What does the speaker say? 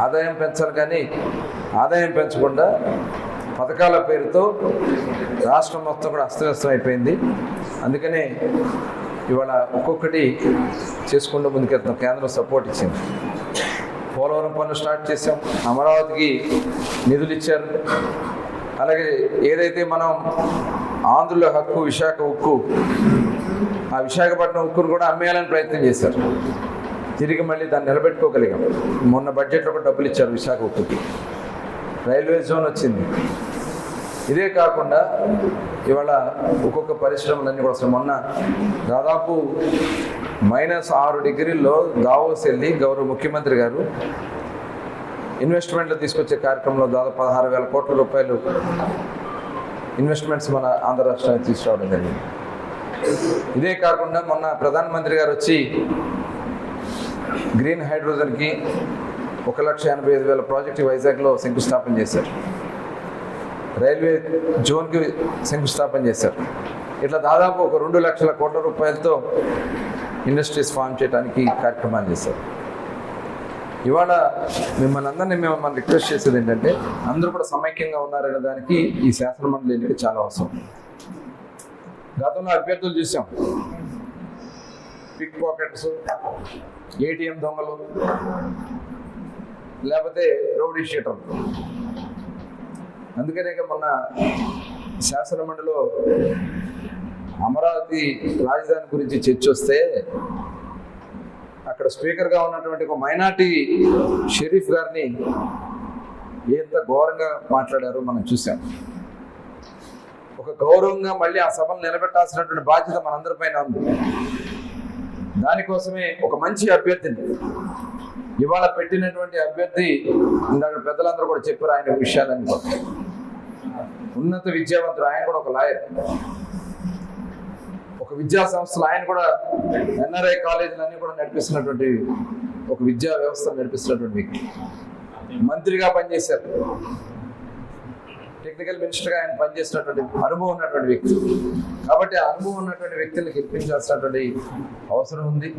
ఆదాయం పెంచాలి కానీ ఆదాయం పెంచకుండా పథకాల పేరుతో రాష్ట్రం మొత్తం కూడా అస్తవ్యస్తం అయిపోయింది. అందుకనే ఇవాళ ఒక్కొక్కటి చేసుకుంటూ ముందుకెళ్తాం. కేంద్రం సపోర్ట్ ఇచ్చింది. పోలవరం పనులు స్టార్ట్ చేసాం, అమరావతికి నిధులు ఇచ్చారు. అలాగే ఏదైతే మనం ఆంధ్రుల హక్కు విశాఖ ఉక్కు, ఆ విశాఖపట్నం ఉక్కును కూడా అమ్మేయాలని ప్రయత్నం చేశారు. తిరిగి మళ్ళీ దాన్ని నిలబెట్టుకోగలిగాం. మొన్న బడ్జెట్లో కూడా డబ్బులు ఇచ్చారు విశాఖ ఉక్కుకి. రైల్వే జోన్ వచ్చింది. ఇదే కాకుండా ఇవాళ ఒక్కొక్క పరిశ్రమలన్నీ కూడా వస్తాయి. మొన్న దాదాపు -6 డిగ్రీల్లో దావోస్ వెళ్ళి గౌరవ ముఖ్యమంత్రి గారు ఇన్వెస్ట్మెంట్లు తీసుకొచ్చే కార్యక్రమంలో దాదాపు 16,000 కోట్ల రూపాయలు ఇన్వెస్ట్మెంట్స్ మన ఆంధ్ర రాష్ట్రానికి తీసుకురావడం జరిగింది. ఇదే కాకుండా మొన్న ప్రధానమంత్రి గారు వచ్చి గ్రీన్ హైడ్రోజన్కి 1,85,000 ప్రాజెక్టు వైజాగ్లో శంకుస్థాపన చేశారు. రైల్వే జోన్కి శంకుస్థాపన చేశారు. ఇట్లా దాదాపు ఒక 2 లక్షల కోట్ల రూపాయలతో ఇండస్ట్రీస్ ఫామ్ చేయడానికి కార్యక్రమాలు చేశారు. ఇవాళ మిమ్మల్ని అందరినీ మనం రిక్వెస్ట్ చేసేది ఏంటంటే అందరూ కూడా సమైక్యంగా ఉన్నారనే దానికి ఈ శాసనమండలి ఎన్నిక చాలా అవసరం. గతంలో అభ్యర్థులు చూసాం, పిక్ పాకెట్స్, ఏటీఎం దొంగలు, లేకపోతే రౌడీ షీటర్లు. అందుకనే మొన్న శాసనమండలిలో అమరావతి రాజధాని గురించి చర్చ వస్తే అక్కడ స్పీకర్గా ఉన్నటువంటి ఒక మైనార్టీ షరీఫ్ గారిని ఎంత ఘోరంగా మాట్లాడారో మనం చూసాం. ఒక గౌరవంగా మళ్ళీ ఆ సభను నిలబెట్టాల్సినటువంటి బాధ్యత మనందరిపైన ఉంది. దానికోసమే ఒక మంచి అభ్యర్థిని ఇవాళ పెట్టినటువంటి అభ్యర్థి, ఇందాక పెద్దలందరూ కూడా చెప్పారు ఆయన విషయాలన్నీ కూడా. ఉన్నత విద్యావంతుడు, ఆయన కూడా ఒక లాయర్, ఒక విద్యా సంస్థలు, ఆయన కూడా ఎన్ఆర్ఐ కాలేజీలన్నీ కూడా నడిపిస్తున్నటువంటి ఒక విద్యా వ్యవస్థ నడిపిస్తున్నటువంటి వ్యక్తి. మంత్రిగా పనిచేశారు, టెక్నికల్ మినిస్టర్గా ఆయన పనిచేసినటువంటి అనుభవం ఉన్నటువంటి వ్యక్తి. కాబట్టి ఆ అనుభవం ఉన్నటువంటి వ్యక్తులను గెలిపించాల్సినటువంటి అవసరం ఉంది.